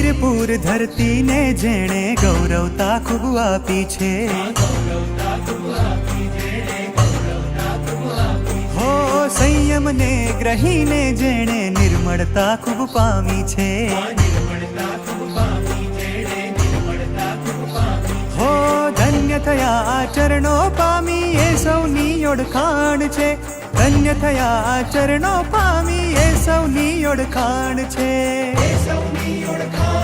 વીરપુર ધરતીને જેણે ગૌરવતા ખૂબ આપી છે, હો સંયમને ગ્રહીને જેણે નિર્મળતા ખૂબ પામી છે, હો ધન્ય થયા આ ચરણો પામી એ સૌની ઓળખાણ છે, ધન્ય થયા આ ચરણો પામી એ સૌની ઓળખાણ છે, એ સૌની ઓળખાણ